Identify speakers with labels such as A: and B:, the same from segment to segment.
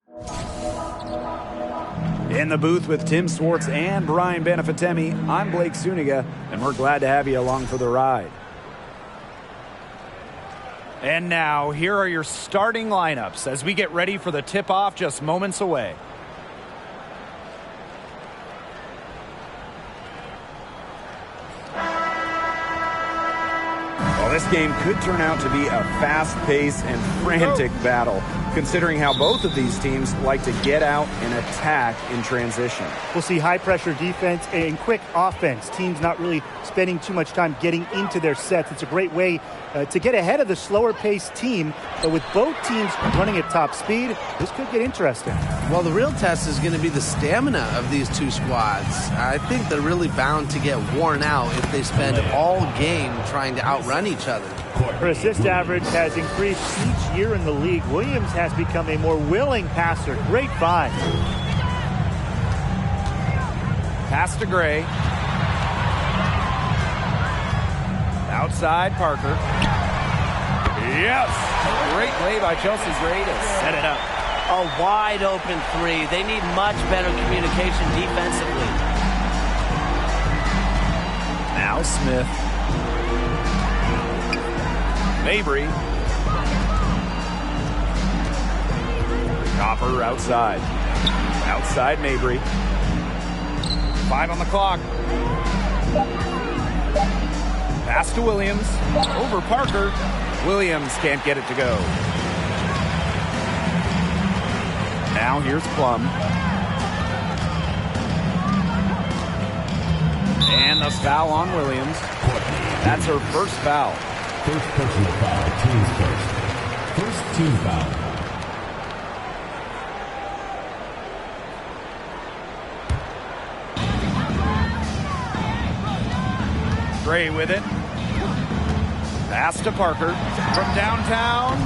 A: In the booth with Tim Swartz and Brian Benefatemi, I'm Blake Suniga, and we're glad to have you along for the ride. And now, here are your starting lineups as we get ready for the tip-off just moments away. Well, this game could turn out to be a fast-paced and frantic battle, considering how both of these teams like to get out and attack in transition.
B: We'll see high-pressure defense and quick offense. Teams not really spending too much time getting into their sets. It's a great way to get ahead of the slower-paced team. But with both teams running at top speed, this could get interesting.
C: Well, the real test is going to be the stamina of these two squads. I think they're really bound to get worn out if they spend all game trying to outrun each other.
B: Her assist average has increased each year in the league. Williams has become a more willing passer. Great find.
A: Pass to Gray. Outside Parker. Yes! Great play by Chelsea Gray to set it up.
D: A wide open three. They need much better communication defensively.
A: Now Smith. Mabry. Copper outside. Outside Mabry. 5 on the clock. Pass to Williams. Over Parker. Williams can't get it to go. Now here's Plum. And the foul on Williams. That's her first foul.
E: First personal foul, team's first. First team foul.
A: Gray with it. Pass to Parker. From downtown.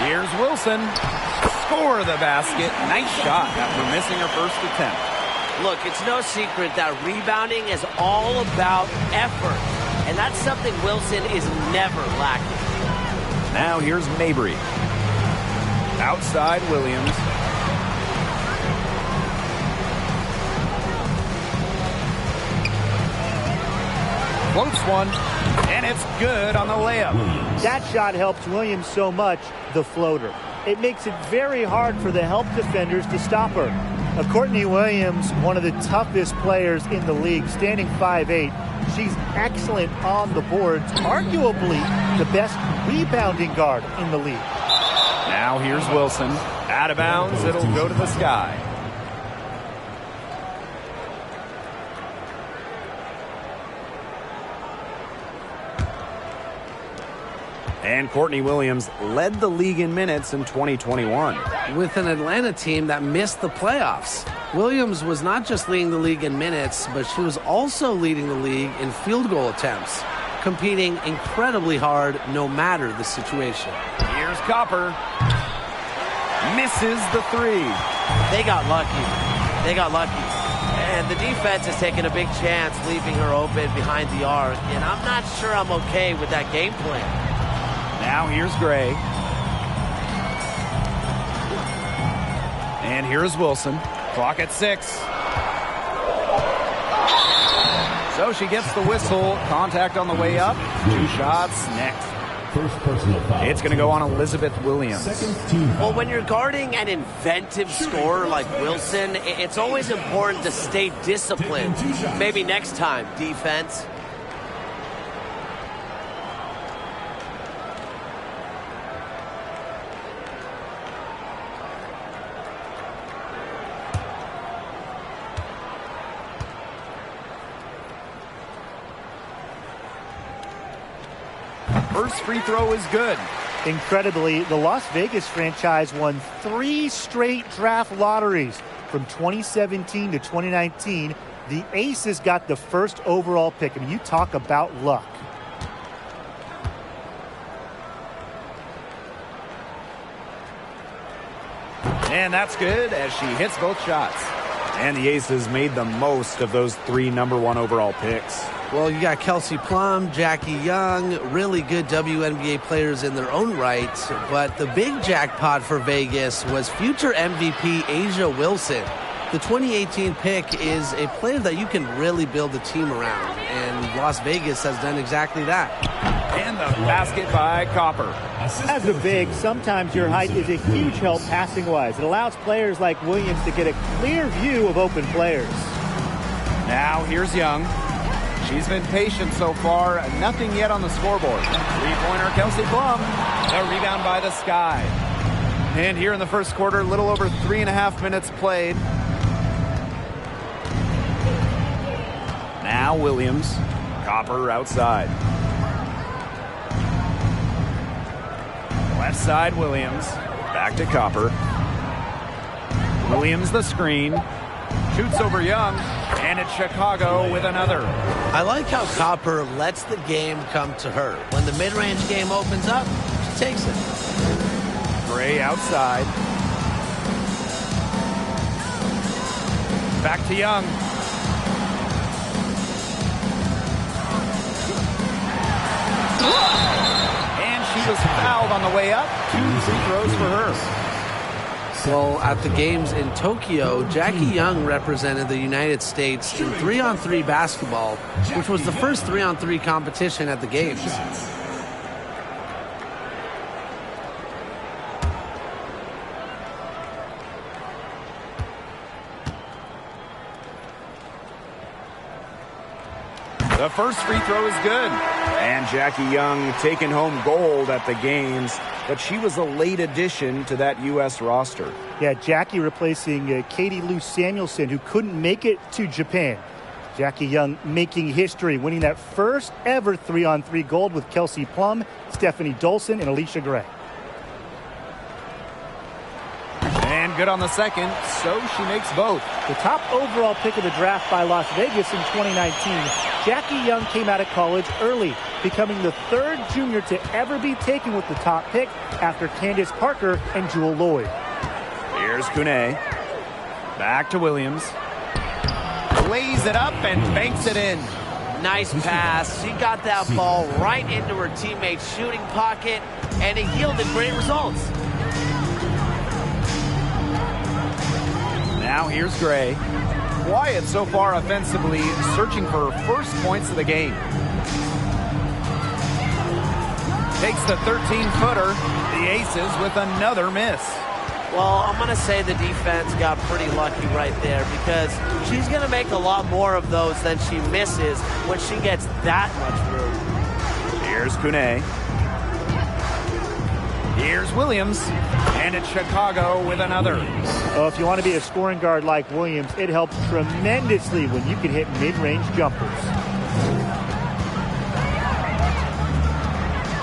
A: Here's Wilson. Score the basket. Nice shot after missing her first attempt.
D: Look, it's no secret that rebounding is all about effort. And that's something Wilson is never lacking.
A: Now here's Mabry. Outside Williams. Floats one, and it's good on the layup.
B: That shot helps Williams so much, the floater. It makes it very hard for the help defenders to stop her. Courtney Williams, one of the toughest players in the league, standing 5'8". She's excellent on the boards, arguably the best rebounding guard in the league.
A: Now here's Wilson. Out of bounds, it'll go to the sky. And Courtney Williams led the league in minutes in 2021.
C: With an Atlanta team that missed the playoffs. Williams was not just leading the league in minutes, but she was also leading the league in field goal attempts, competing incredibly hard no matter the situation.
A: Here's Copper. Misses the three.
D: They got lucky. They got lucky. And the defense has taken a big chance leaving her open behind the arc, and I'm not sure I'm okay with that game plan.
A: Now here's Gray. And here's Wilson. Clock at 6. So she gets the whistle. Contact on the way up. 2 shots next.
E: First personal foul.
A: It's going to go on Elizabeth Williams.
E: Second team foul.
D: Well, when you're guarding an inventive scorer like Wilson, it's always important to stay disciplined. Maybe next time, defense.
A: First free throw is good.
B: Incredibly, the Las Vegas franchise won 3 straight draft lotteries from 2017 to 2019. The Aces got the first overall pick. I mean, you talk about luck.
A: And that's good as she hits both shots. And the Aces made the most of those 3 number 1 overall picks.
C: Well, you got Kelsey Plum, Jackie Young, really good WNBA players in their own right. But the big jackpot for Vegas was future MVP Asia Wilson. The 2018 pick is a player that you can really build a team around, and Las Vegas has done exactly that.
A: And the basket by Copper.
B: As a big, sometimes your height is a huge help passing-wise. It allows players like Williams to get a clear view of open players.
A: Now here's Young. She's been patient so far. Nothing yet on the scoreboard. Three-pointer Kelsey Plum. The rebound by the Sky. And here in the first quarter, a little over 3.5 minutes played. Now Williams. Copper outside. Left side Williams. Back to Copper. Williams the screen. Shoots over Young. And it's Chicago with another.
C: I like how Copper lets the game come to her. When the mid-range game opens up, she takes it.
A: Gray outside. Back to Young. And she was fouled on the way up. 2 free throws for her.
C: Well, at the games in Tokyo, Jackie Young represented the United States in 3-on-3 basketball, which was the first 3-on-3 competition at the games.
A: The first free throw is good. And Jackie Young taking home gold at the games, but she was a late addition to that U.S. roster.
B: Yeah, Jackie replacing Katie Lou Samuelson, who couldn't make it to Japan. Jackie Young making history, winning that first ever 3-on-3 gold with Kelsey Plum, Stephanie Dolson, and Alicia Gray.
A: And good on the second, so she makes both.
B: The top overall pick of the draft by Las Vegas in 2019, Jackie Young came out of college early, becoming the third junior to ever be taken with the top pick after Candace Parker and Jewel Lloyd.
A: Here's Kune. Back to Williams. Lays it up and banks it in.
D: Nice pass. She got that ball right into her teammate's shooting pocket, and it yielded great results.
A: Now here's Gray. Quiet so far offensively, searching for her first points of the game. Takes the 13-footer. The Aces with another miss.
D: Well, I'm going to say the defense got pretty lucky right there because she's going to make a lot more of those than she misses when she gets that much room.
A: Here's Kune. Here's Williams. And it's Chicago with another.
B: Oh, if you want to be a scoring guard like Williams, it helps tremendously when you can hit mid-range jumpers.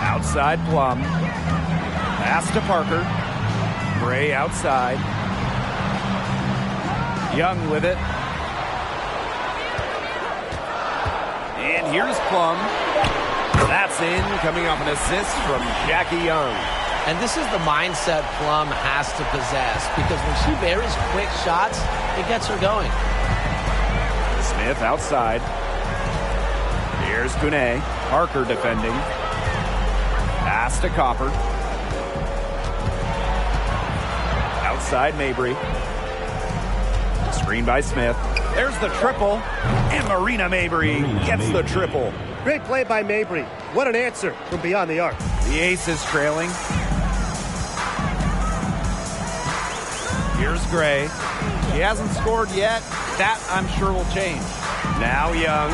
A: Outside Plum. Pass to Parker. Gray outside. Young with it. And here's Plum. That's in, coming off an assist from Jackie Young.
C: And this is the mindset Plum has to possess, because when she buries quick shots, it gets her going.
A: Smith outside. Here's Kune. Parker defending. Pass to Copper. Outside Mabry. Screen by Smith. There's the triple. And Marina Mabry gets the triple.
B: Great play by Mabry. What an answer from beyond the arc.
A: The Aces trailing. Here's Gray. She hasn't scored yet. That, I'm sure, will change. Now Young.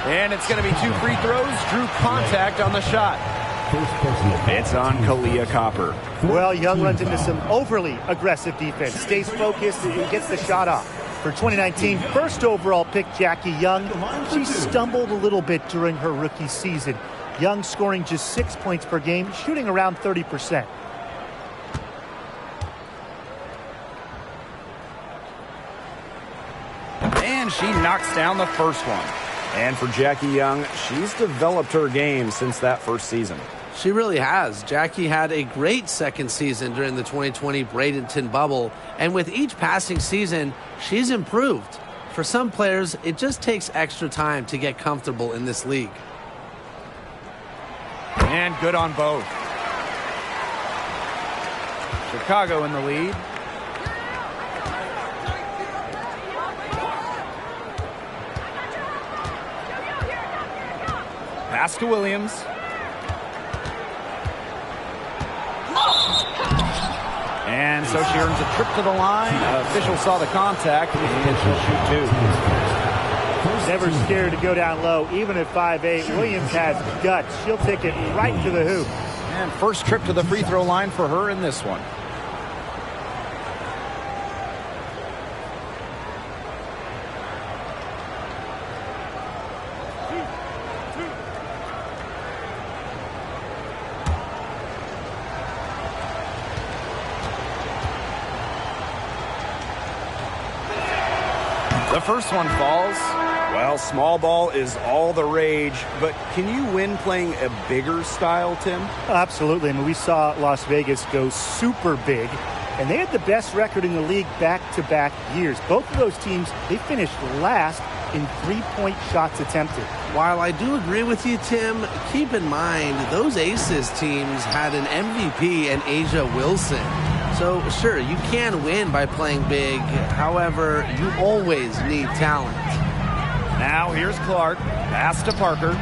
A: And it's going to be 2 free throws. Drew contact on the shot. It's on Kalia Copper.
B: Well, Young runs into some overly aggressive defense. Stays focused and gets the shot off. For 2019, first overall pick Jackie Young. She stumbled a little bit during her rookie season. Young scoring just 6 points per game, shooting around 30%.
A: And she knocks down the first one. And for Jackie Young, she's developed her game since that first season.
C: She really has. Jackie had a great second season during the 2020 Bradenton bubble, and with each passing season, she's improved. For some players, it just takes extra time to get comfortable in this league.
A: And good on both. Chicago in the lead. Pass to Williams. And so she earns a trip to the line. Official saw the contact, and she'll shoot two.
B: Never scared to go down low, even at 5'8". Williams has guts. She'll take it right to the hoop.
A: And first trip to the free throw line for her in this one. The first one falls. Well, small ball is all the rage, but can you win playing a bigger style, Tim?
B: Absolutely. I mean, we saw Las Vegas go super big, and they had the best record in the league back-to-back years. Both of those teams, they finished last in three-point shots attempted.
C: While I do agree with you, Tim, keep in mind those Aces teams had an MVP in Asia Wilson. So, sure, you can win by playing big. However, you always need talent.
A: Now here's Clark. Pass to Parker.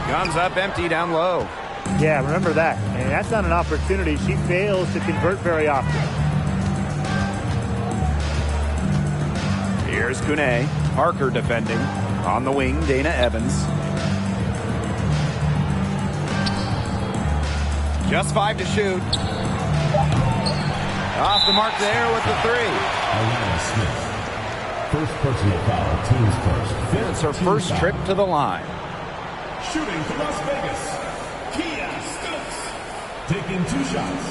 A: Guns up empty down low.
B: Yeah, remember that. And that's not an opportunity she fails to convert very often.
A: Here's Kune. Parker defending. On the wing, Dana Evans. Just 5 to shoot. Off the mark there with the three.
E: Alana Smith. First personal foul, team's first.
A: It's her first trip to the line.
E: Shooting for Las Vegas, Kia Stokes. Taking 2 shots.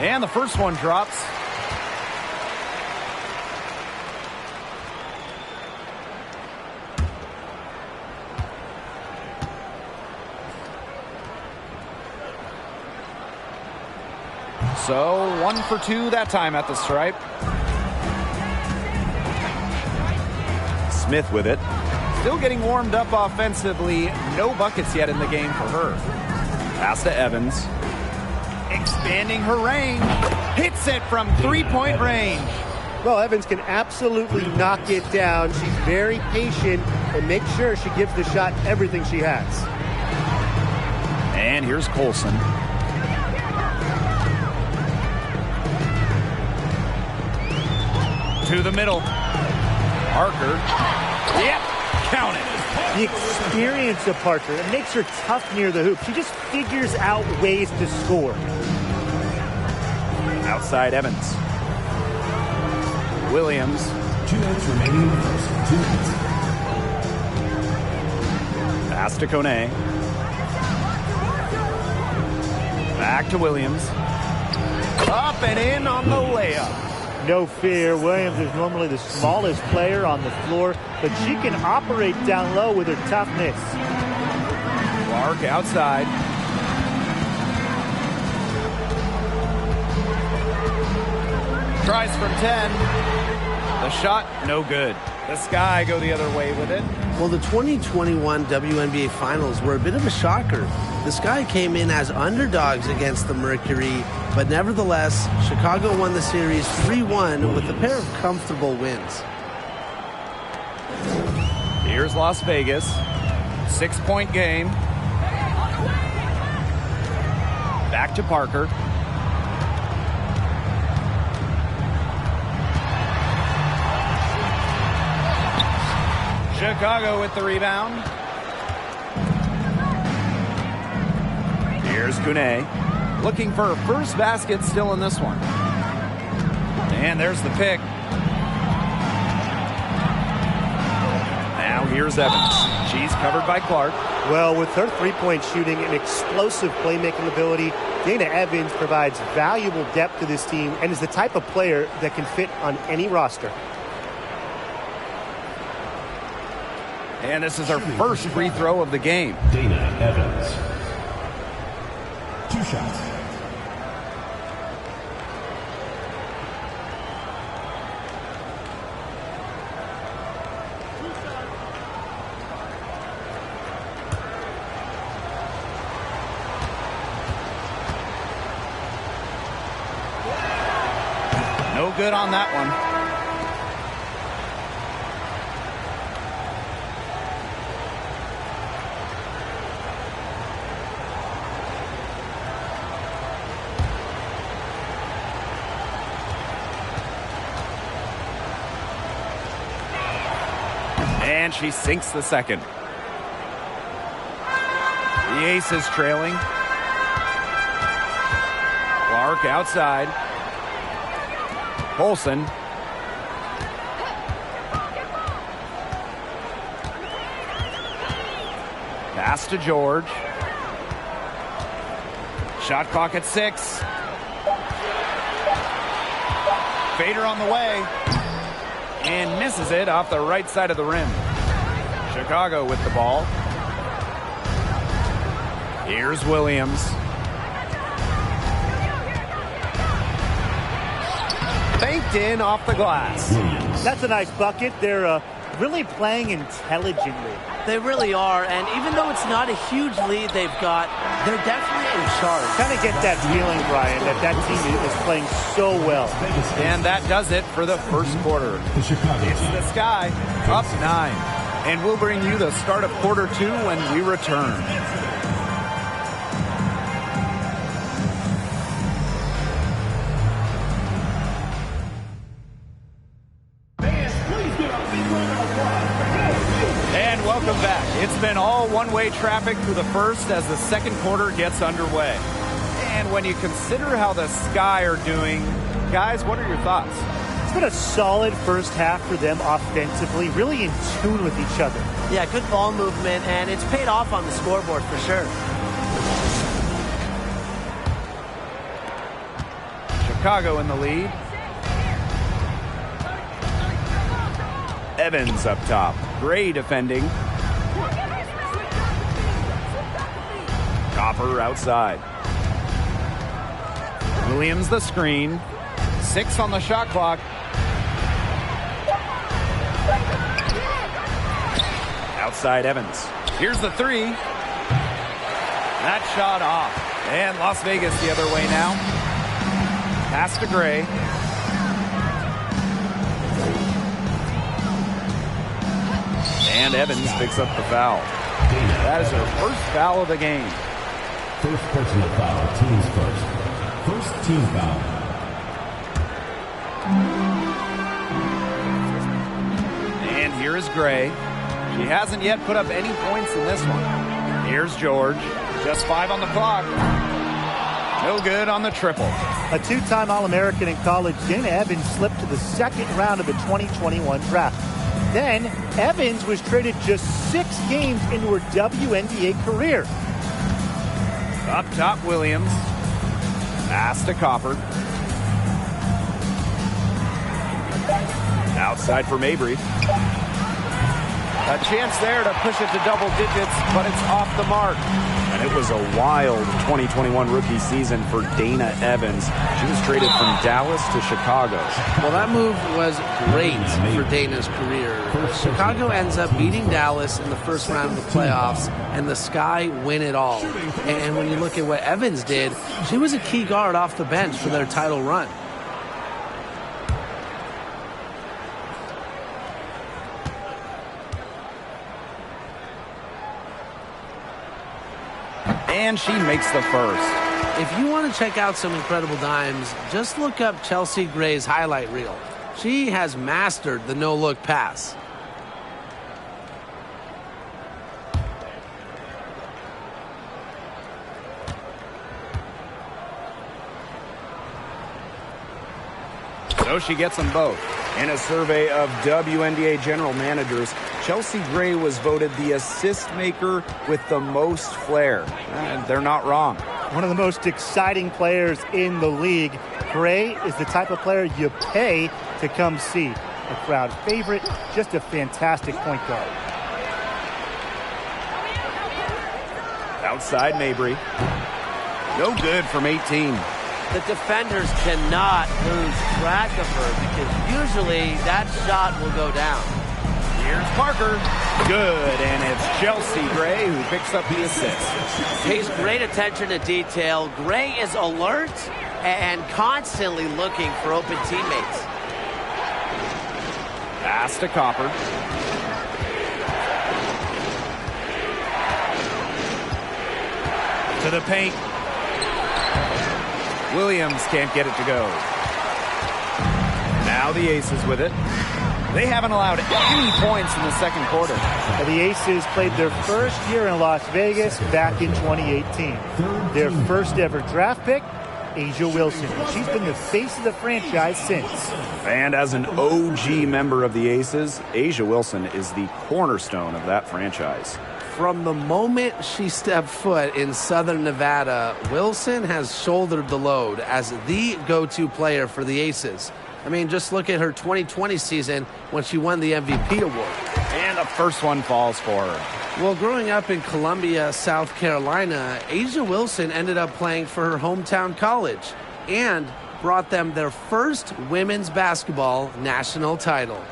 A: And the first one drops. So 1 for 2 that time at the stripe. Smith with it. Still getting warmed up offensively. No buckets yet in the game for her. Pass to Evans. Expanding her range. Hits it from three-point range.
F: Well, Evans can absolutely knock it down. She's very patient and makes sure she gives the shot everything she has.
A: And here's Colson. To the middle. Parker. Yep, count it.
B: The experience of Parker, it makes her tough near the hoop. She just figures out ways to score.
A: Outside Evans. Williams.
E: 2 minutes remaining. 2 minutes.
A: Pass to Kone. Back to Williams. Up and in on the layup.
B: No fear. Williams is normally the smallest player on the floor, but she can operate down low with her toughness.
A: Clark outside. Tries from 10. The shot, no good. The Sky go the other way with it.
C: Well, the 2021 WNBA Finals were a bit of a shocker. The Sky came in as underdogs against the Mercury, but nevertheless, Chicago won the series 3-1 with a pair of comfortable wins.
A: Here's Las Vegas. 6-point game. Back to Parker. Chicago with the rebound. Here's Kune. Looking for her first basket still in this one. And there's the pick. Now Here's Evans. She's covered by Clark.
F: Well, with her three-point shooting and explosive playmaking ability, Dana Evans provides valuable depth to this team and is the type of player that can fit on any roster.
A: And this is her first free throw of the game.
E: Dana Evans. 2 shots.
A: No good on that one. And she sinks the second. The ace is trailing. Clark outside. Olsen. Pass to George. Shot clock at 6. Fader on the way. And misses it off the right side of the rim. Chicago with the ball. Here's Williams. Banked in off the glass.
B: That's a nice bucket. They're really playing intelligently.
D: They really are, and even though it's not a huge lead they've got, they're definitely in charge.
B: Kind of get that feeling, Brian, that team is playing so well.
A: And that does it for the first quarter. It's the Sky up 9. And we'll bring you the start of quarter 2 when we return. And welcome back. It's been all one-way traffic through the first as the second quarter gets underway. And when you consider how the Sky are doing, guys, what are your thoughts?
B: It's been a solid first half for them offensively, really in tune with each other.
D: Yeah, good ball movement, and it's paid off on the scoreboard for sure.
A: Chicago in the lead. Evans up top. Gray defending. Copper outside. Williams the screen. 6 on the shot clock. Outside Evans. Here's the 3. That shot off. And Las Vegas the other way now. Pass to Gray. And Evans picks up the foul. That is her first foul of the game.
E: First personal foul, team's first. First team foul.
A: And here is Gray. She hasn't yet put up any points in this one. Here's George. Just 5 on the clock. No good on the triple.
B: A 2-time All-American in college, Dana Evans slipped to the second round of the 2021 draft. Then, Evans was traded just 6 games into her WNBA career.
A: Up top, Williams. Pass to Copper. Outside for Mabry. A chance there to push it to double digits, but it's off the mark. And it was a wild 2021 rookie season for Dana Evans. She was traded from Dallas to Chicago.
C: Well, that move was great for Dana's career. Chicago ends up beating Dallas in the first round of the playoffs, and the Sky win it all. And when you look at what Evans did, she was a key guard off the bench for their title run.
A: And she makes the first.
C: If you want to check out some incredible dimes, just look up Chelsea Gray's highlight reel. She has mastered the no-look pass.
A: So she gets them both. In a survey of WNBA general managers, Chelsea Gray was voted the assist maker with the most flair. And they're not wrong.
B: One of the most exciting players in the league. Gray is the type of player you pay to come see. A crowd favorite, just a fantastic point guard.
A: Outside Mabry. No good from 18.
D: The defenders cannot lose track of her because usually that shot will go down.
A: Here's Parker. Good, and it's Chelsea Gray who picks up the assist.
D: Pays great attention to detail. Gray is alert and constantly looking for open teammates.
A: Pass to Copper. To the paint. Williams can't get it to go. Now the Aces with it. They haven't allowed any points in the second quarter.
B: The Aces played their first year in Las Vegas back in 2018. Their first ever draft pick, Asia Wilson. She's been the face of the franchise since.
A: And as an OG member of the Aces, Asia Wilson is the cornerstone of that franchise.
C: From the moment she stepped foot in Southern Nevada, Wilson has shouldered the load as the go-to player for the Aces. I mean, just look at her 2020 season when she won the MVP award.
A: And the first one falls for her.
C: Well, growing up in Columbia, South Carolina, Asia Wilson ended up playing for her hometown college and brought them their first women's basketball national title.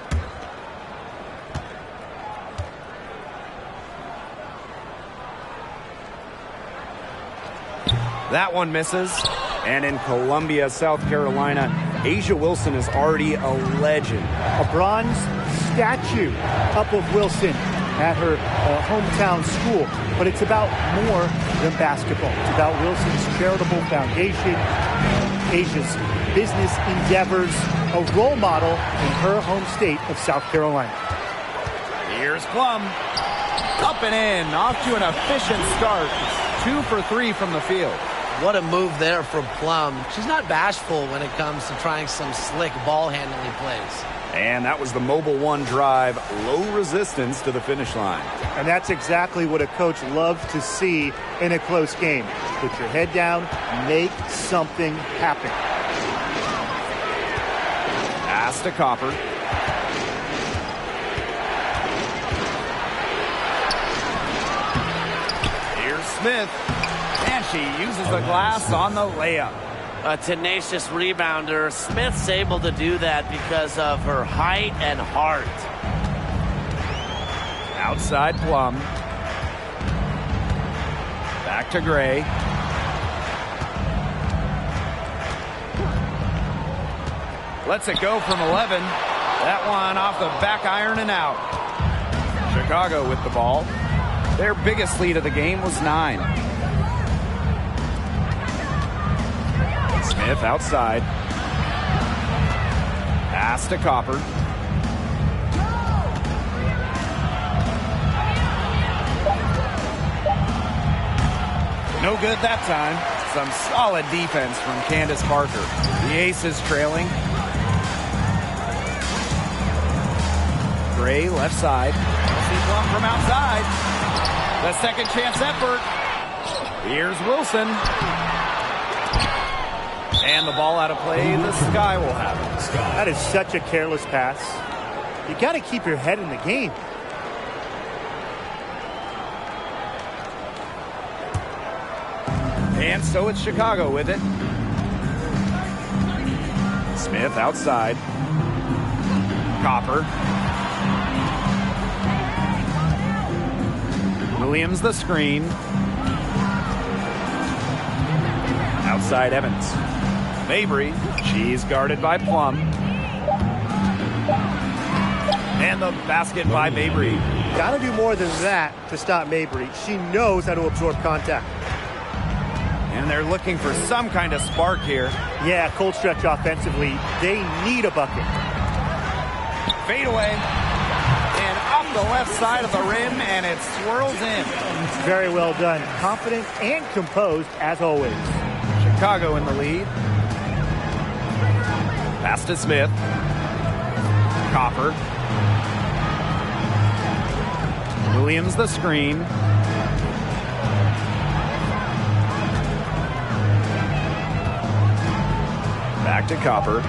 A: That one misses. And in Columbia, South Carolina, Asia Wilson is already a legend.
B: A bronze statue up of Wilson at her hometown school. But it's about more than basketball. It's about Wilson's charitable foundation, Asia's business endeavors, a role model in her home state of South Carolina.
A: Here's Plum. Up and in, off to an efficient start. 2 for 3 from the field.
C: What a move there from Plum. She's not bashful when it comes to trying some slick ball handling plays.
A: And that was the Mobile One drive, low resistance to the finish line.
B: And that's exactly what a coach loves to see in a close game. Put your head down, make something happen.
A: Pass to Copper. Here's Smith. And she uses the glass on the layup.
D: A tenacious rebounder. Smith's able to do that because of her height and heart.
A: Outside Plum. Back to Gray. Lets it go from 11. That one off the back iron and out. Chicago with the ball. Their biggest lead of the game was 9. Smith outside. Pass to Copper. No good that time. Some solid defense from Candace Parker. The Aces trailing. Gray left side. See Plum from outside. The second chance effort. Here's Wilson. And the ball out of play, the Sky will have it.
B: That is such a careless pass. You got to keep your head in the game.
A: And so it's Chicago with it. Smith outside. Copper. Williams the screen. Outside Evans. Mabry. She's guarded by Plum. And the basket by Mabry.
B: Got to do more than that to stop Mabry. She knows how to absorb contact.
A: And they're looking for some kind of spark here.
B: Yeah, cold stretch offensively. They need a bucket.
A: Fade away. And up the left side of the rim, and it swirls in.
B: Very well done. Confident and composed as always.
A: Chicago in the lead. Pass to Smith. Copper. Williams the screen. Back to Copper.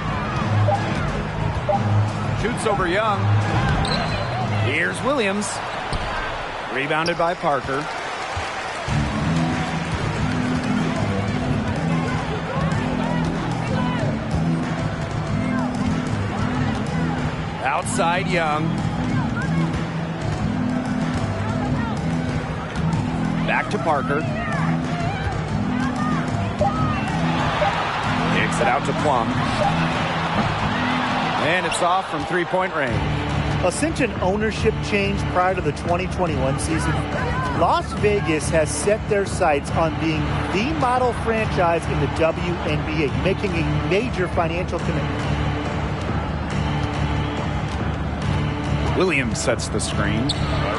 A: Shoots over Young. Here's Williams. Rebounded by Parker. Outside Young. Back to Parker. Kicks it out to Plum. And it's off from three-point range.
B: Since an ownership change prior to the 2021 season, Las Vegas has set their sights on being the model franchise in the WNBA, making a major financial commitment.
A: Williams sets the screen.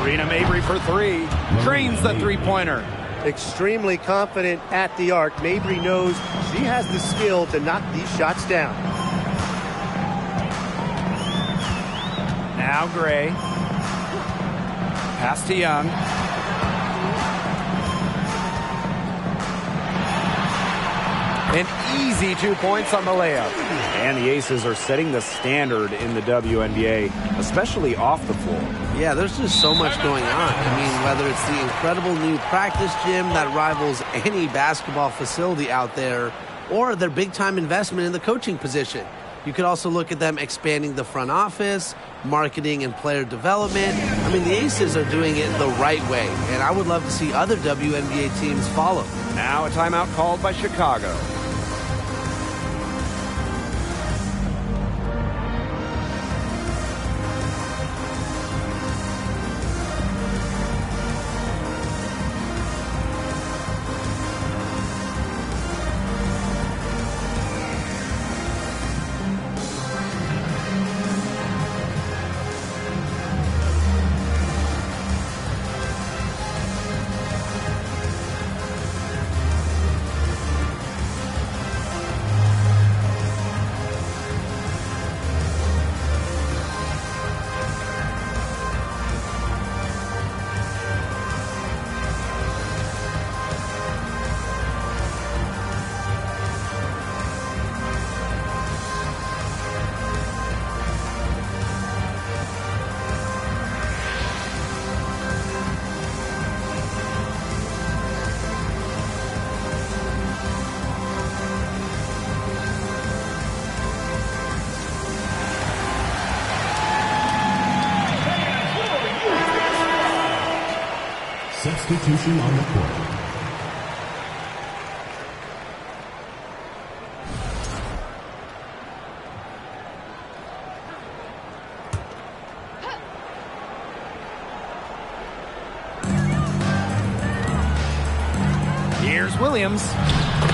A: Arena Mabry for three. Drains the three-pointer.
F: Extremely confident at the arc. Mabry knows she has the skill to knock these shots down.
A: Now Gray. Pass to Young. An easy 2 points on the layup. And the Aces are setting the standard in the WNBA, especially off the floor.
C: Yeah, there's just so much going on. I mean, whether it's the incredible new practice gym that rivals any basketball facility out there, or their big-time investment in the coaching position. You could also look at them expanding the front office, marketing and player development. I mean, the Aces are doing it the right way, and I would love to see other WNBA teams follow.
A: Now a timeout called by Chicago.
E: Substitution on the court.
A: Here's Williams.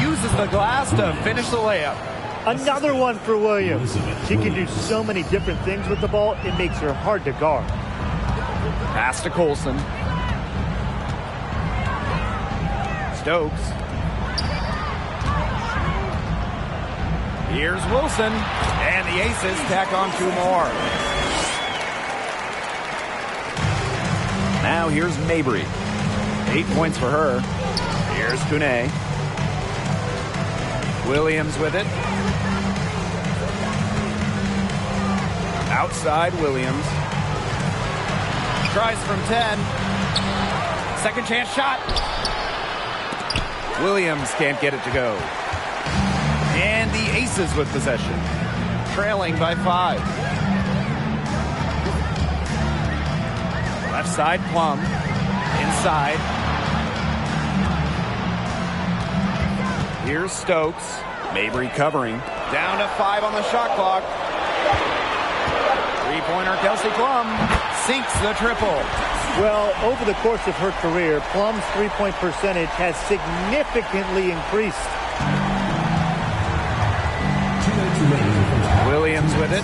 A: Uses the glass to finish the layup.
B: Another one for Williams. She can do so many different things with the ball, it makes her hard to guard.
A: Pass to Colson. Stokes. Here's Wilson. And the Aces tack on two more. Now here's Mabry. 8 points for her. Here's Kune. Williams with it. Outside Williams. Tries from 10. Second chance shot. Williams can't get it to go. And the Aces with possession. Trailing by 5. Left side Plum. Inside. Here's Stokes. Mabry covering. Down to 5 on the shot clock. Three-pointer Kelsey Plum sinks the triple.
B: Well, over the course of her career, Plum's three-point percentage has significantly increased.
A: Williams with it.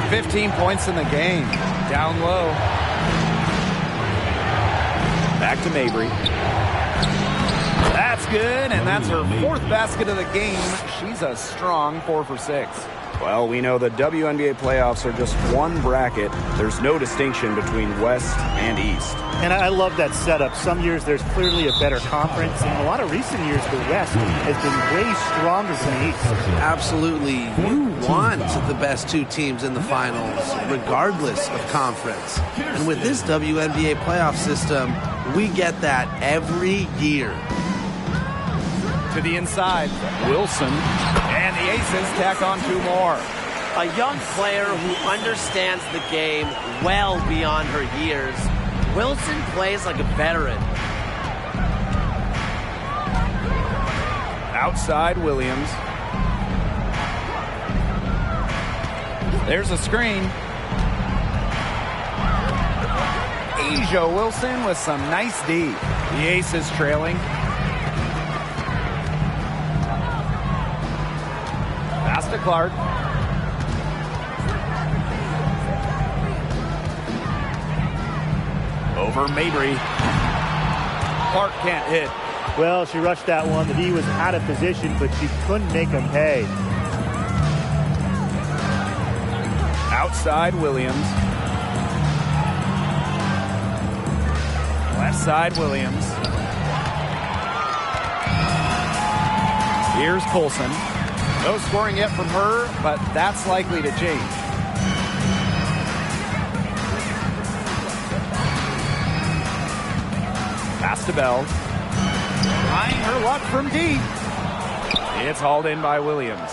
A: 15 points in the game. Down low. Back to Mabry. That's good, and that's her 4th basket of the game. She's a strong 4 for 6. Well, we know the WNBA playoffs are just one bracket. There's no distinction between West and East.
B: And I love that setup. Some years there's clearly a better conference. And in a lot of recent years, the West has been way stronger than the East.
C: Absolutely. You want the best two teams in the finals, regardless of conference. And with this WNBA playoff system, we get that every year.
A: To the inside, Wilson, and the Aces tack on 2 more.
D: A young player who understands the game well beyond her years. Wilson plays like a veteran.
A: Outside, Williams. There's a screen. Asia Wilson with some nice D. The Aces trailing. Pass to Clark. Over Mabry. Clark can't hit.
B: Well, she rushed that one. The D was out of position, but she couldn't make him pay.
A: Outside, Williams. Left side, Williams. Here's Colson. No scoring yet from her, but that's likely to change. Pass to Bell. Trying her luck from deep. It's hauled in by Williams.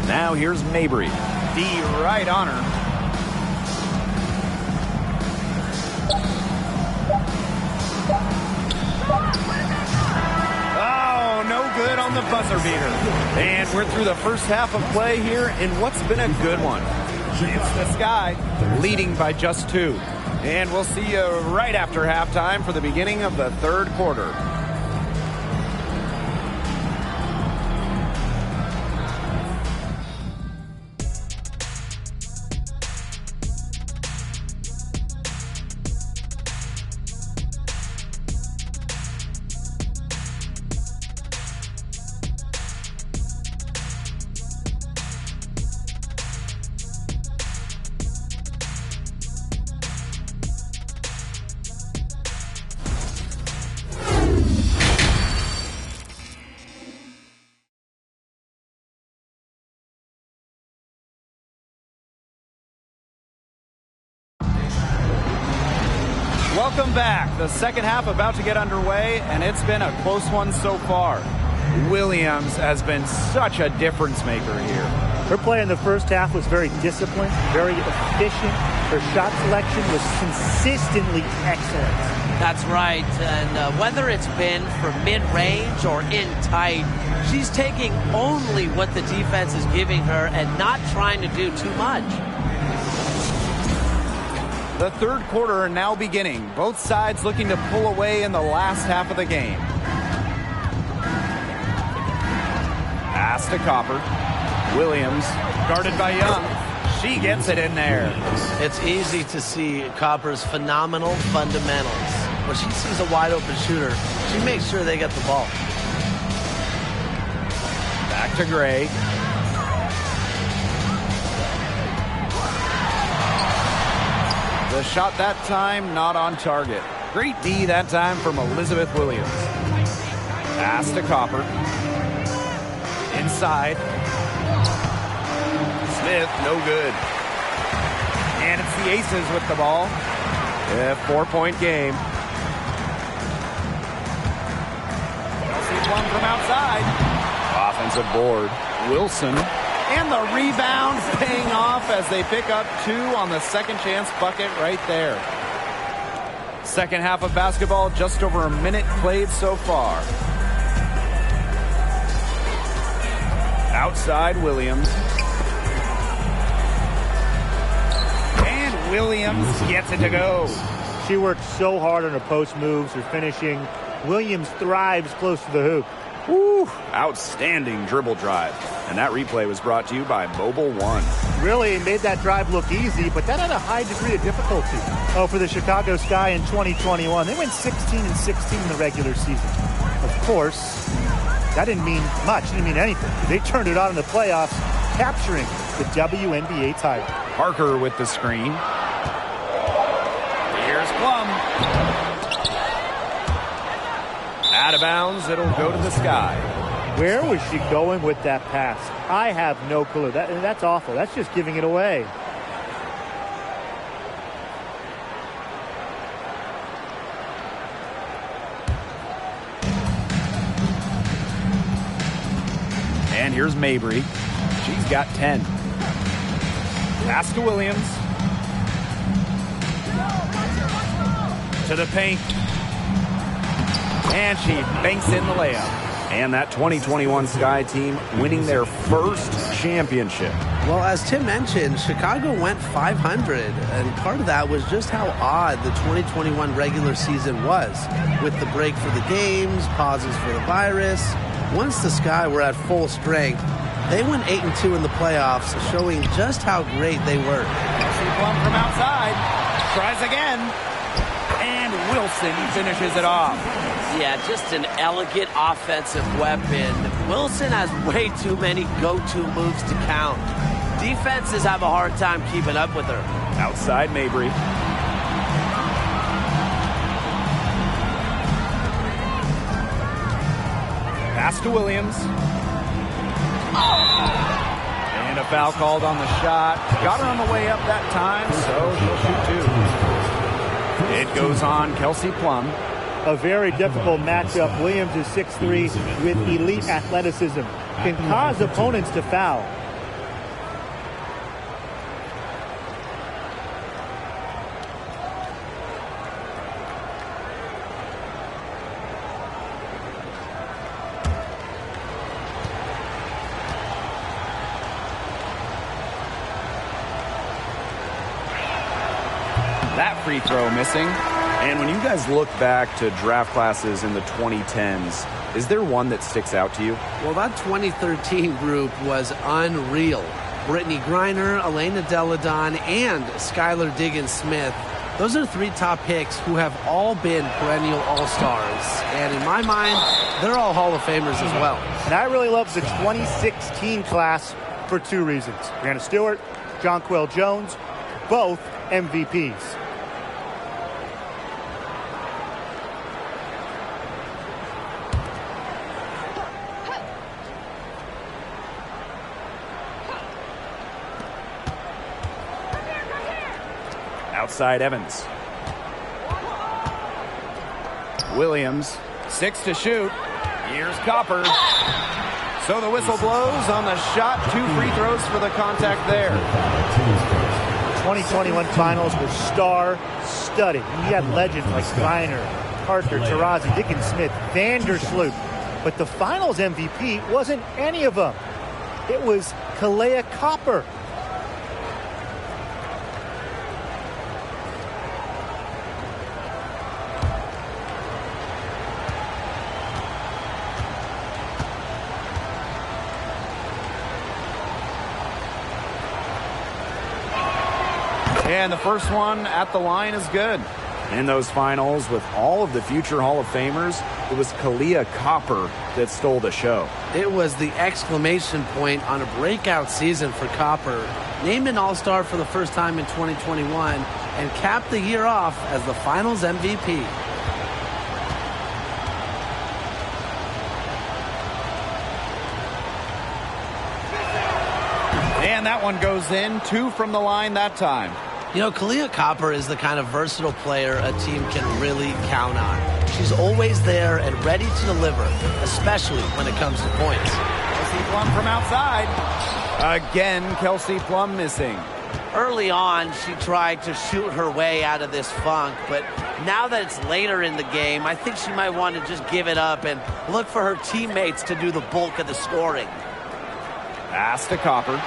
A: Now here's Mabry. D right on her. Oh, no good on the buzzer beater. And we're through the first half of play here in what's been a good one. It's the Sky leading by just 2. And we'll see you right after halftime for the beginning of the third quarter. Welcome back. The second half about to get underway, and it's been a close one so far. Williams has been such a difference maker here.
B: Her play in the first half was very disciplined, very efficient. Her shot selection was consistently excellent.
D: That's right. And whether it's been from mid-range or in tight, she's taking only what the defense is giving her and not trying to do too much.
A: The third quarter now beginning. Both sides looking to pull away in the last half of the game. Pass to Copper. Williams, guarded by Young. She gets it in there.
C: It's easy to see Copper's phenomenal fundamentals. When she sees a wide open shooter, she makes sure they get the ball.
A: Back to Gray. The shot that time, not on target. Great D that time from Elizabeth Williams. Pass to Copper. Inside. Smith, no good. And it's the Aces with the ball. A 4-point game. Chelsea Plum from outside. Offensive board. Wilson. And the rebound paying off as they pick up 2 on the second chance bucket right there. Second half of basketball, just over a minute played so far. Outside, Williams. And Williams gets it to go.
B: She worked so hard on her post moves, her finishing. Williams thrives close to the hoop.
A: Woo! Outstanding dribble drive. And that replay was brought to you by Mobile One.
B: Really made that drive look easy, but that had a high degree of difficulty. Oh, for the Chicago Sky in 2021. They went 16-16 in the regular season. Of course, that didn't mean much. It didn't mean anything. They turned it on in the playoffs, capturing the WNBA title.
A: Parker with the screen. Here's Plum. Out of bounds. It'll go to the sky.
B: Where was she going with that pass? I have no clue. That's awful. That's just giving it away.
A: And here's Mabry. She's got 10. Pass to Williams. To the paint. And she banks in the layup. And that 2021 Sky team winning their first championship.
C: Well, as Tim mentioned, Chicago went 500, and part of that was just how odd the 2021 regular season was, with the break for the games, pauses for the virus. Once the Sky were at full strength, they went 8-2 in the playoffs, showing just how great they were.
A: Kelsey Plum from outside. Tries again. And Wilson finishes it off.
D: Yeah, just an elegant offensive weapon. Wilson has way too many go-to moves to count. Defenses have a hard time keeping up with her.
A: Outside Mabry. Pass to Williams. And a foul called on the shot. Got her on the way up that time, so she'll shoot two. It goes on Kelsey Plum.
B: A very difficult matchup. Williams is 6'3" with elite athleticism. Can cause opponents to foul.
A: That free throw missing. And when you guys look back to draft classes in the 2010s, is there one that sticks out to you?
C: Well, that 2013 group was unreal. Brittany Griner, Elena Deladon, and Skylar Diggins-Smith. Those are three top picks who have all been perennial all-stars. And in my mind, they're all Hall of Famers as well.
B: And I really love the 2016 class for two reasons. Brianna Stewart, Jonquel Jones, both MVPs.
A: Outside Evans. Williams, 6 to shoot. Here's Copper. So the whistle blows on the shot. 2 free throws for the contact there.
B: 2021 finals were star-studded. You had legends like Griner, Parker, Taurasi, Diggins-Smith, Vandersloot. But the finals MVP wasn't any of them. It was Kalea Copper.
A: And the first one at the line is good. In those finals, with all of the future Hall of Famers, it was Kalea Copper that stole the show.
C: It was the exclamation point on a breakout season for Copper. Named an All-Star for the first time in 2021 and capped the year off as the finals MVP.
A: And that one goes in. 2 from the line that time.
C: You know, Kalea Copper is the kind of versatile player a team can really count on. She's always there and ready to deliver, especially when it comes to points.
A: Kelsey Plum from outside. Again, Kelsey Plum missing.
D: Early on, she tried to shoot her way out of this funk, but now that it's later in the game, I think she might want to just give it up and look for her teammates to do the bulk of the scoring.
A: Pass to Copper.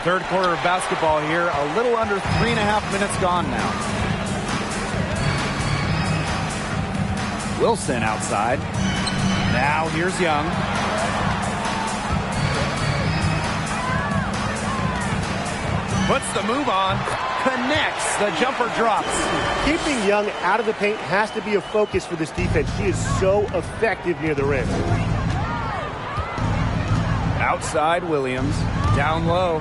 A: Third quarter of basketball here. A little under 3.5 minutes gone now. Wilson outside. Now here's Young. Puts the move on. connects. The jumper drops.
F: Keeping Young out of the paint has to be a focus for this defense. She is so effective near the rim.
A: Outside Williams. Down low.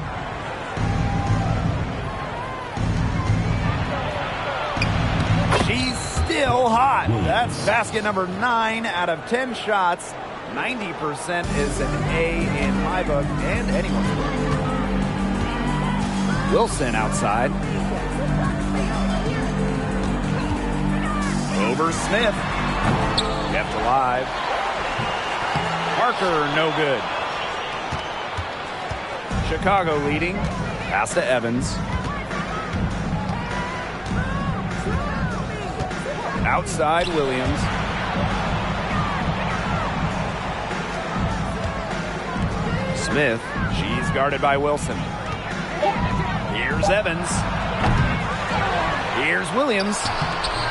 A: She's still hot. That's basket number 9 out of 10 shots. 90% is an A in my book and anyone's book. Wilson outside. Over Smith. Kept alive. Parker, no good. Chicago leading. Pass to Evans. Outside Williams. Smith. She's guarded by Wilson. Here's Evans. Here's Williams.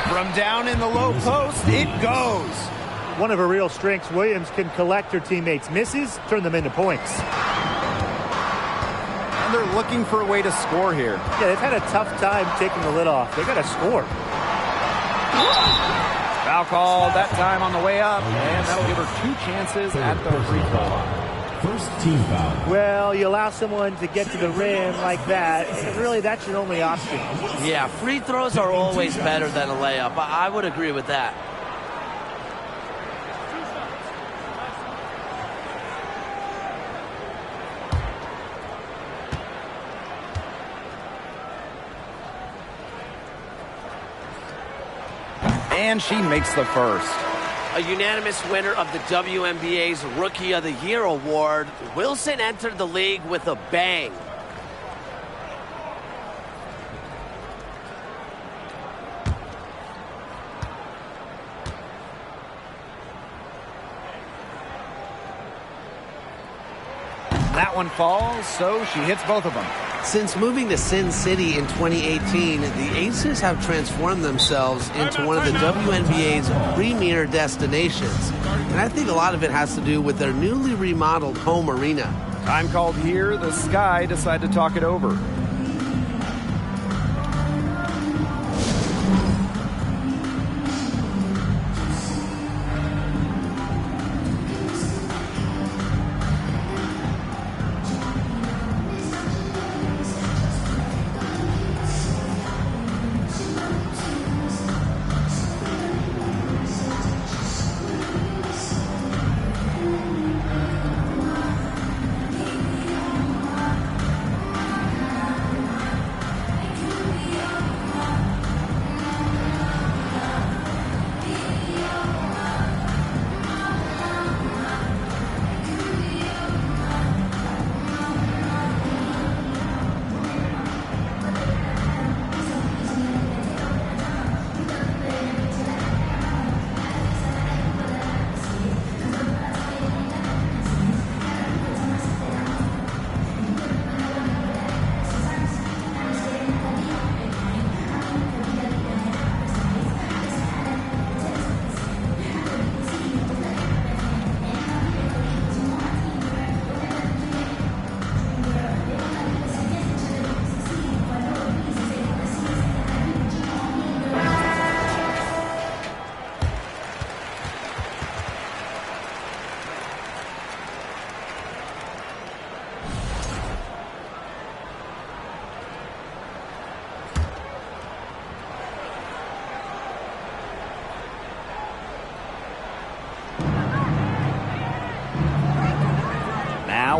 A: From down in the low post, it goes.
B: One of her real strengths, Williams can collect her teammates' misses, turn them into points.
A: And they're looking for a way to score here.
B: Yeah, they've had a tough time taking the lid off. They got to score.
A: Foul call that time on the way up, and that'll give her 2 chances at the free throw line.
E: First team foul.
B: Well, you allow someone to get to the rim like that, and really that's your only option.
D: Yeah, free throws are always better than a layup. I would agree with that.
A: And she makes the first.
D: A unanimous winner of the WNBA's Rookie of the Year award, Wilson entered the league with a bang.
A: That one falls, so she hits both of them.
C: Since moving to Sin City in 2018, the Aces have transformed themselves into one of the WNBA's premier destinations. And I think a lot of it has to do with their newly remodeled home arena.
A: Time called here. The Sky decide to talk it over.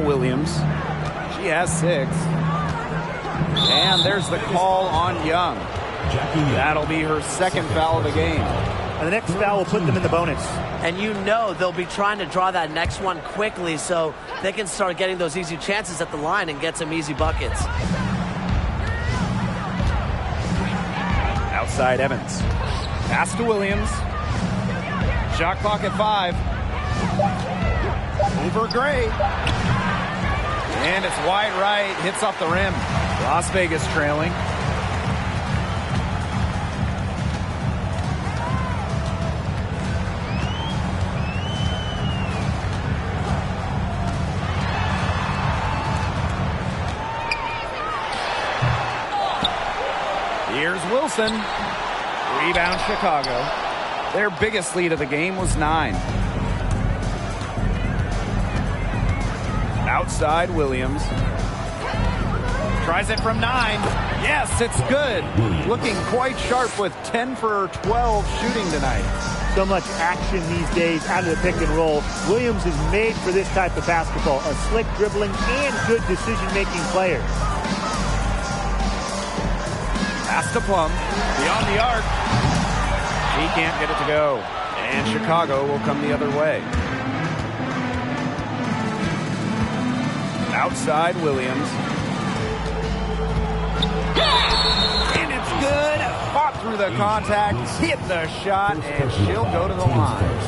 A: Williams. She has 6. And there's the call on Young. That'll be her second foul of the game.
B: And the next foul will put them in the bonus.
D: And you know they'll be trying to draw that next one quickly so they can start getting those easy chances at the line and get some easy buckets.
A: Outside Evans. Pass to Williams. Shot clock at 5. Over Gray. And it's wide right. Hits off the rim. Las Vegas trailing. Here's Wilson. Rebound Chicago. Their biggest lead of the game was 9. Outside Williams. Tries it from 9. Yes, it's good. Looking quite sharp with 10 for 12 shooting tonight.
B: So much action these days out of the pick and roll. Williams is made for this type of basketball. A slick dribbling and good decision-making player.
A: Pass to Plum. Beyond the arc. He can't get it to go. And Chicago will come the other way. Outside Williams. And it's good. Fought through the contact, hit the shot, and she'll go to the line.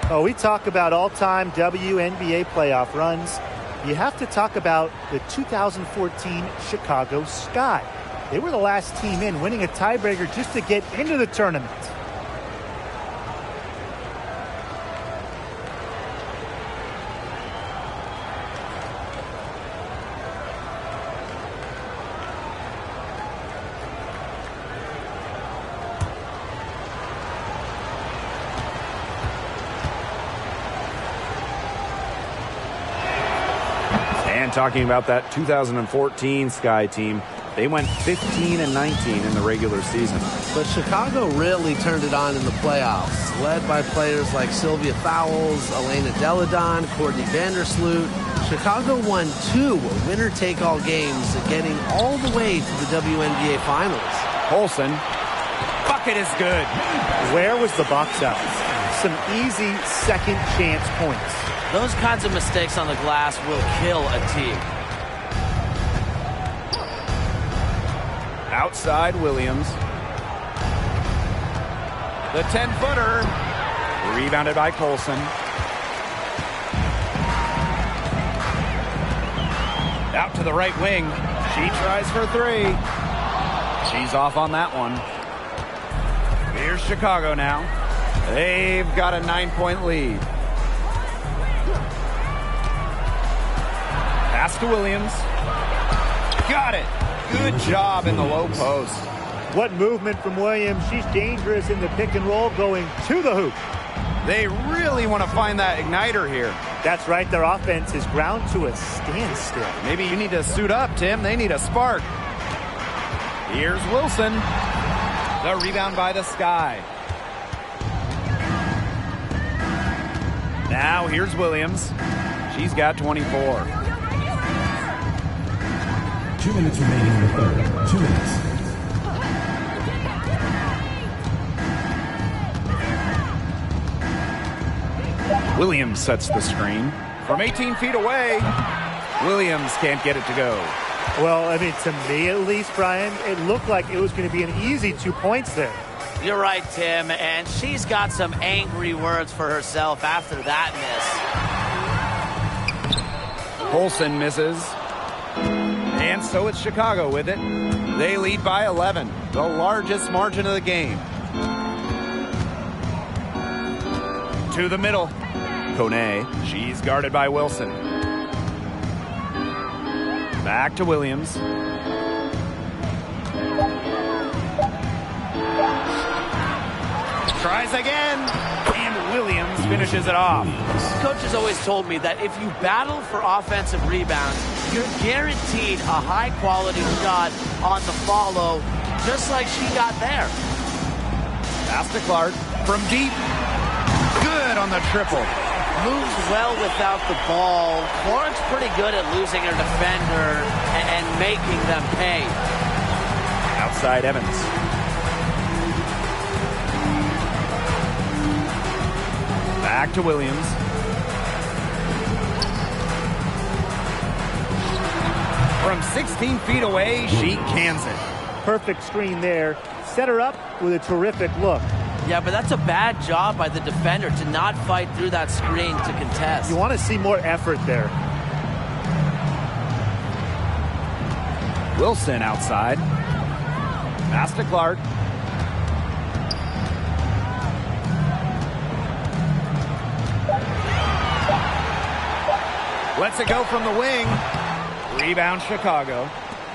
B: Oh, we talk about all-time WNBA playoff runs. You have to talk about the 2014 Chicago Sky. They were the last team in, winning a tiebreaker just to get into the tournament.
A: Talking about that 2014 Sky team, they went 15-19 in the regular season.
C: But Chicago really turned it on in the playoffs, led by players like Sylvia Fowles, Elena Deladon, Courtney Vandersloot. Chicago won 2 winner-take-all games, getting all the way to the WNBA Finals.
A: Colson, bucket is good.
B: Where was the box out? Some easy second chance points.
D: Those kinds of mistakes on the glass will kill a team.
A: Outside Williams. The 10-footer. Rebounded by Colson. Out to the right wing. She tries for 3. She's off on that one. Here's Chicago now. They've got a 9-point lead. Pass to Williams. Got it. Good job in the low post.
B: What movement from Williams. She's dangerous in the pick and roll going to the hoop.
A: They really want to find that igniter here.
B: That's right. Their offense is ground to a standstill.
A: Maybe you need to suit up, Tim. They need a spark. Here's Wilson. The rebound by the Sky. Now here's Williams. She's got 24.
E: 2 minutes remaining in the third. 2 minutes.
A: Williams sets the screen. From 18 feet away, Williams can't get it to go.
B: Well, I mean, to me at least, Brian, it looked like it was going to be an easy 2 points there.
D: You're right, Tim, and she's got some angry words for herself after that miss.
A: Colson misses. And so it's Chicago with it. They lead by 11, the largest margin of the game. To the middle. Kone, she's guarded by Wilson. Back to Williams. Tries again, and Williams finishes it off.
D: Coach has always told me that if you battle for offensive rebounds, you're guaranteed a high-quality shot on the follow, just like she got there.
A: Pass to Clark from deep. Good on the triple.
D: Moves well without the ball. Clark's pretty good at losing her defender and making them pay.
A: Outside Evans. Back to Williams. From 16 feet away, she cans it.
B: Perfect screen there. Set her up with a terrific look.
D: Yeah, but that's a bad job by the defender to not fight through that screen to contest.
B: You want to see more effort there.
A: Wilson outside. Pass to Clark. Lets it go from the wing. Rebound Chicago.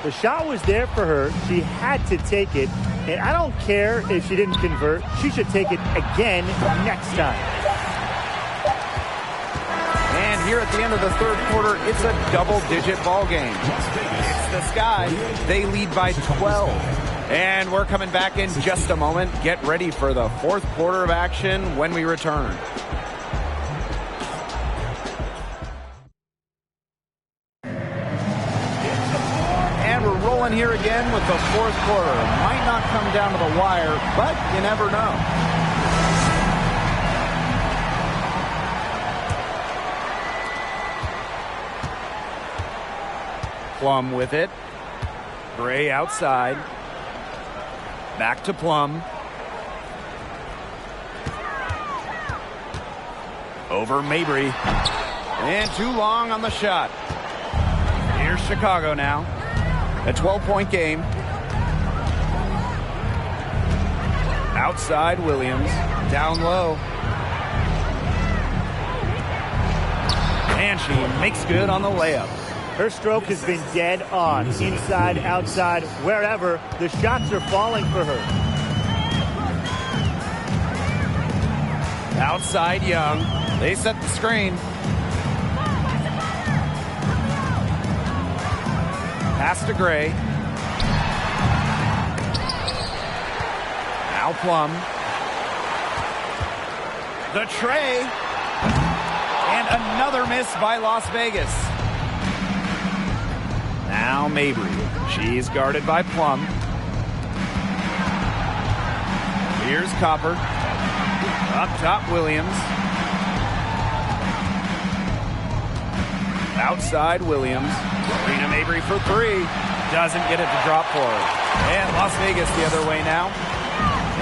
B: The shot was there for her. She had to take it. And I don't care if she didn't convert. She should take it again next time.
A: And here at the end of the third quarter, it's a double-digit ball game. It's the Sky. They lead by 12. And we're coming back in just a moment. Get ready for the fourth quarter of action when we return. And we're rolling here again with the fourth quarter. Might not come down to the wire, but you never know. Plum with it. Gray outside. Back to Plum. Over Mabry. And too long on the shot. Here's Chicago now. A 12-point game. Outside Williams. Down low. And she makes good on the layup.
B: Her stroke has been dead on. Inside, outside, wherever. The shots are falling for her.
A: Outside Young. They set the screen. Pass to Gray. Now Plum. The tray. And another miss by Las Vegas. Now Mabry. She's guarded by Plum. Here's Copper. Up top, Williams. Outside, Williams. Rena Mabry for three. Doesn't get it to drop for her. And Las Vegas the other way now.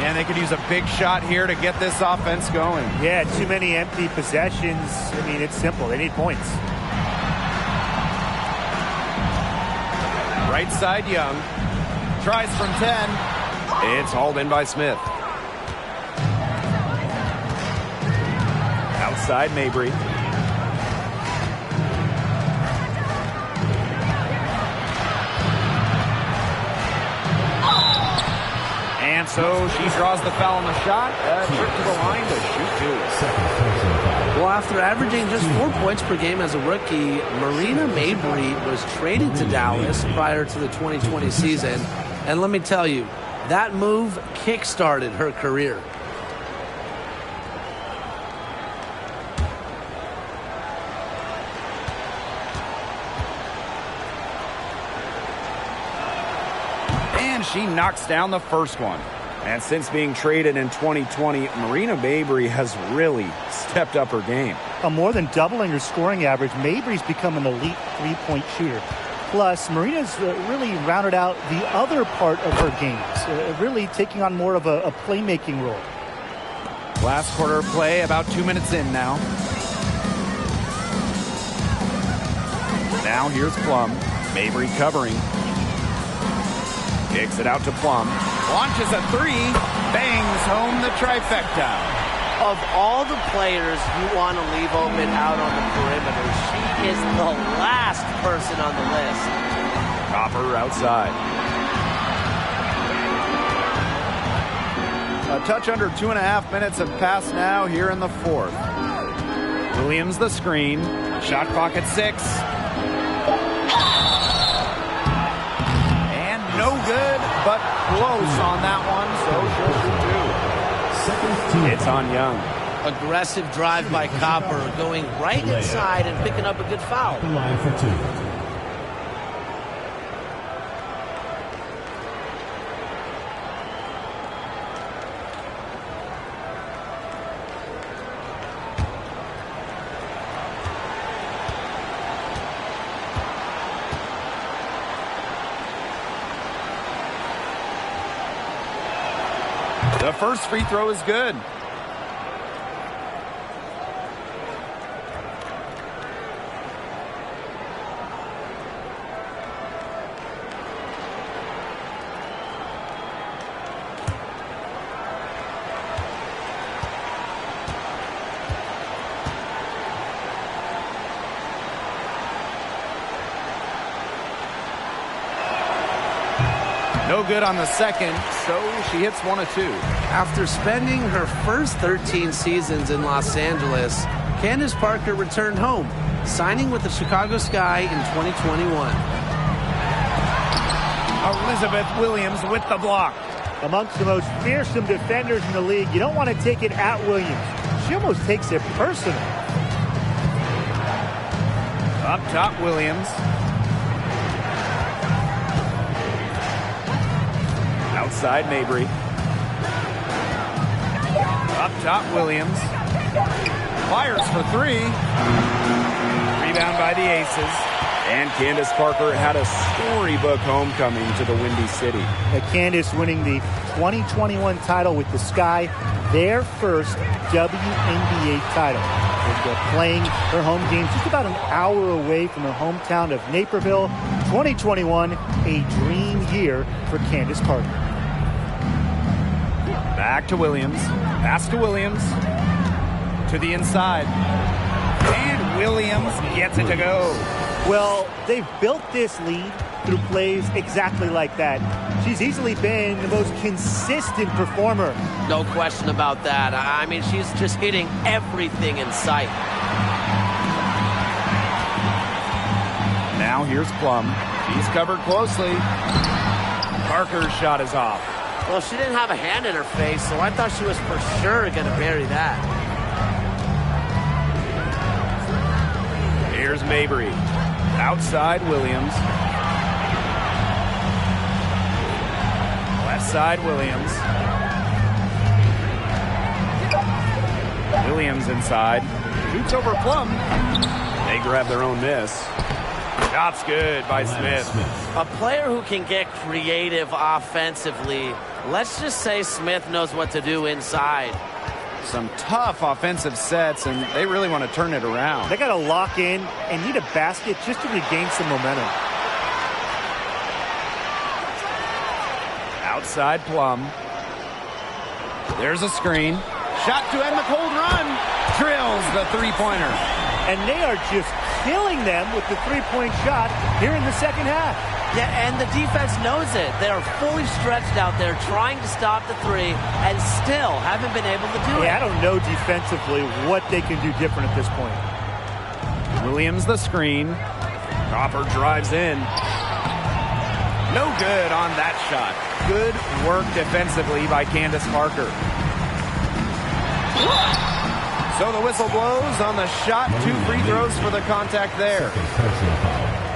A: And they could use a big shot here to get this offense going.
B: Yeah, too many empty possessions. I mean, it's simple. They need points.
A: Right side, Young. Tries from 10. It's hauled in by Smith. Outside, Mabry. And so she draws the foul on the shot. A trip to the line to shoot two.
C: Well, after averaging just 4 points per game as a rookie, Marina Mabry was traded to Dallas prior to the 2020 season. And let me tell you, that move kick-started her career.
A: And she knocks down the first one. And since being traded in 2020, Marina Mabry has really stepped up her game.
B: More than doubling her scoring average, Mabry's become an elite three-point shooter. Plus, Marina's really rounded out the other part of her games, really taking on more of a playmaking role.
A: Last quarter of play, about 2 minutes in now. Now here's Plum. Mabry covering. Kicks it out to Plum. Launches a three. Bangs home the trifecta.
D: Of all the players you want to leave open out on the perimeter, she is the last person on the list.
A: Copper outside. A touch under 2.5 minutes have passed now here in the fourth. Williams the screen. Shot clock at 6. And no good, but close on that one, so she'll shoot two. It's on Young.
D: Aggressive drive by Copper, going right inside and picking up a good foul.
E: Line for two.
A: The first free throw is good. No good on the second, so she hits 1 of 2.
C: After spending her first 13 seasons in Los Angeles, Candace Parker returned home, signing with the Chicago Sky in 2021.
A: Elizabeth Williams with the block.
B: Amongst the most fearsome defenders in the league, you don't want to take it at Williams. She almost takes it personal.
A: Up top, Williams. Outside, Mabry. Up top, Williams. Fires for 3. Rebound by the Aces. And Candace Parker had a storybook homecoming to the Windy City.
B: Candace winning the 2021 title with the Sky, their first WNBA title. They're playing her home games just about an hour away from her hometown of Naperville. 2021, a dream year for Candace Parker.
A: Back to Williams. Pass to Williams. To the inside. And Williams gets it to go.
B: Well, they've built this lead through plays exactly like that. She's easily been the most consistent performer.
D: No question about that. I mean, she's just hitting everything in sight.
A: Now here's Plum. He's covered closely. Parker's shot is off.
D: Well, she didn't have a hand in her face, so I thought she was for sure going to bury that.
A: Here's Mabry. Outside, Williams. Left side, Williams. Williams inside. Shoots over Plum. They grab their own miss. Shot's good by Smith.
D: A player who can get creative offensively. Let's just say Smith knows what to do inside.
A: Some tough offensive sets, and they really want to turn it around.
B: They got to lock in and need a basket just to regain some momentum.
A: Outside Plum. There's a screen. Shot to end the cold run. Drills the three-pointer.
B: And they are just killing them with the three-point shot here in the second half.
D: Yeah, and the defense knows it. They are fully stretched out there trying to stop the three and still haven't been able to do it.
B: I don't know defensively what they can do different at this point.
A: Williams the screen. Copper drives in. No good on that shot. Good work defensively by Candace Parker. So the whistle blows on the shot. 2 free throws for the contact there.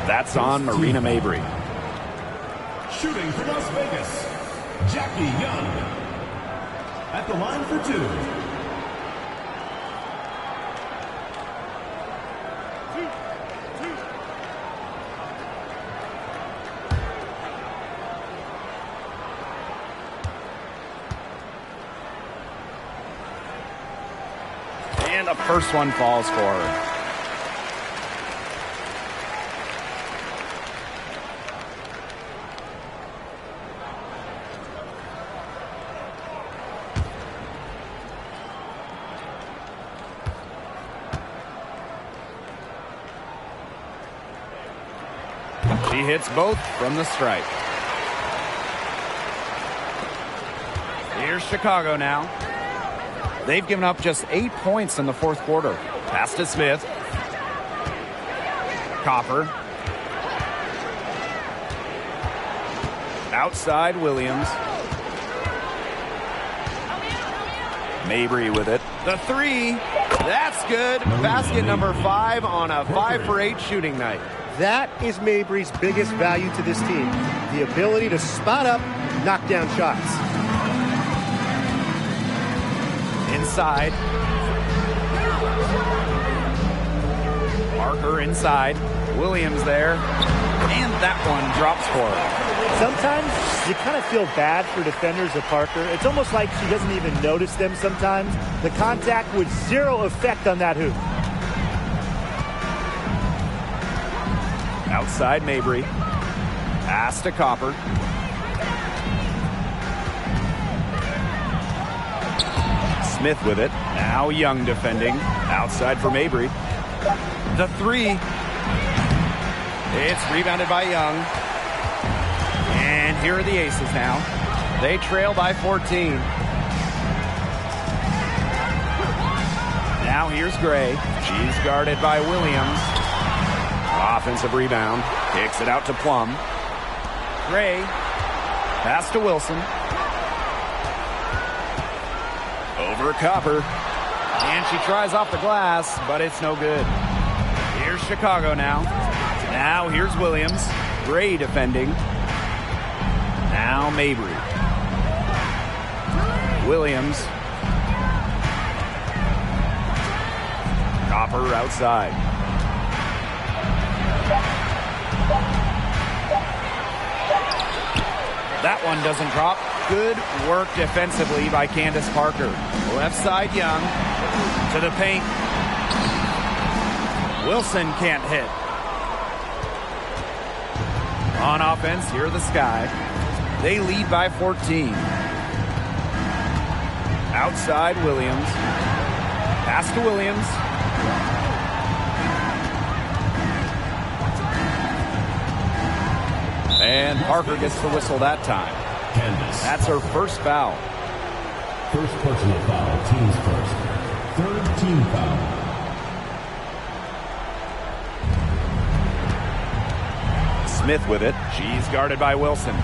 A: That's on Marina Mabry.
E: Shooting for Las Vegas, Jackie Young. At the line for 2.
A: And the first one falls for her. She hits both from the stripe. Here's Chicago now. They've given up just 8 points in the fourth quarter. Pass to Smith. Copper. Outside Williams. Mabry with it. The 3. That's good. Basket number 5 on a 5 for 8 shooting night.
F: That is Mabry's biggest value to this team. The ability to spot up, knock down shots.
A: Inside. Parker inside. Williams there. And that one drops for her.
B: Sometimes you kind of feel bad for defenders of Parker. It's almost like she doesn't even notice them sometimes. The contact with zero effect on that hoop.
A: Outside Mabry. Pass to Copper. Smith with it. Now Young defending. Outside for Mabry. The 3. It's rebounded by Young. And here are the Aces now. They trail by 14. Now here's Gray. She's guarded by Williams. Offensive rebound. Kicks it out to Plum. Gray. Pass to Wilson. Over Copper. And she tries off the glass, but it's no good. Here's Chicago now. Now here's Williams. Gray defending. Now Mabry. Williams. Copper outside. That one doesn't drop. Good work defensively by Candace Parker. Left side Young to the paint. Wilson can't hit. On offense, here are the Sky. They lead by 14. Outside Williams. Pass to Williams. And Parker gets the whistle that time.
E: Candace.
A: That's her first foul.
E: First personal foul, team's first. Third team foul.
A: Smith with it. She's guarded by Wilson.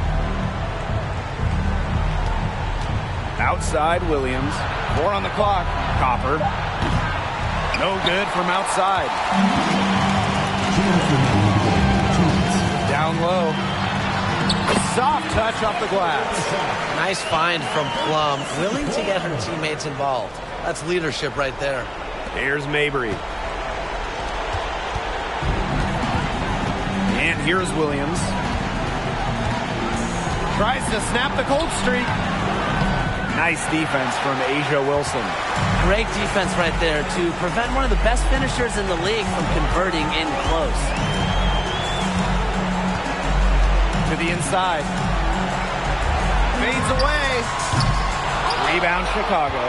A: Outside Williams. 4 on the clock. Copper. No good from outside. Down low. Soft touch off the glass.
C: Nice find from Plum. Willing to get her teammates involved. That's leadership right there.
A: Here's Mabry. And here's Williams. Tries to snap the cold streak. Nice defense from Asia Wilson.
D: Great defense right there to prevent one of the best finishers in the league from converting in close.
A: To the inside. Fades away. Rebound Chicago.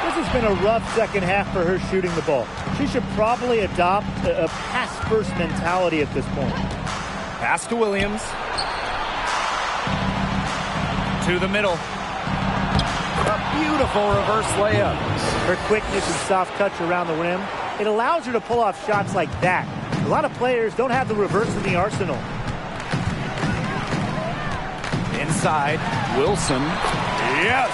B: This has been a rough second half for her shooting the ball. She should probably adopt a pass-first mentality at this point.
A: Pass to Williams. To the middle. A beautiful reverse layup.
B: Her quickness and soft touch around the rim, it allows her to pull off shots like that. A lot of players don't have the reverse in the arsenal.
A: Inside, Wilson. Yes!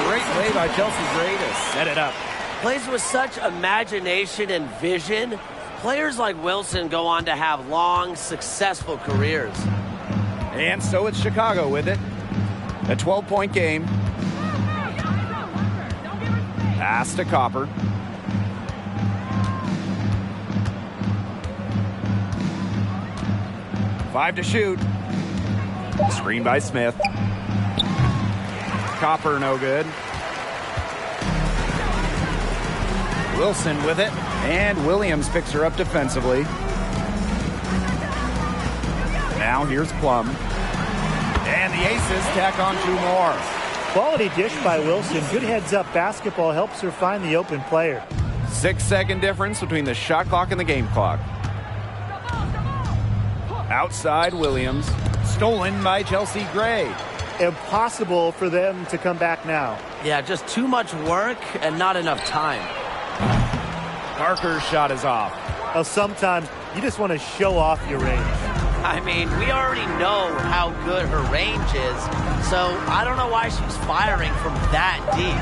A: Great play by Chelsea Gray to set it up.
D: Plays with such imagination and vision. Players like Wilson go on to have long, successful careers.
A: And so it's Chicago with it. A 12-point game. Pass to Copper. Five to shoot. Screen by Smith. Copper no good. Wilson with it. And Williams picks her up defensively. Now here's Plum. And the Aces tack on 2 more.
B: Quality dish by Wilson. Good heads-up basketball helps her find the open player.
A: 6-second difference between the shot clock and the game clock. Outside Williams. Stolen by Chelsea Gray.
B: Impossible for them to come back now.
D: Yeah, just too much work and not enough time.
A: Parker's shot is off.
B: Well, sometimes you just want to show off your range.
D: I mean, we already know how good her range is, so I don't know why she's firing from that deep.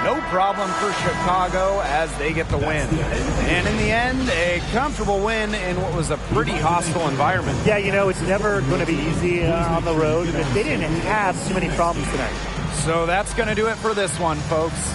A: No problem for Chicago as they get the win. And in the end, a comfortable win in what was a pretty hostile environment.
B: Yeah, you know, it's never going to be easy on the road, but they didn't have too many problems tonight.
A: So that's going to do it for this one, folks.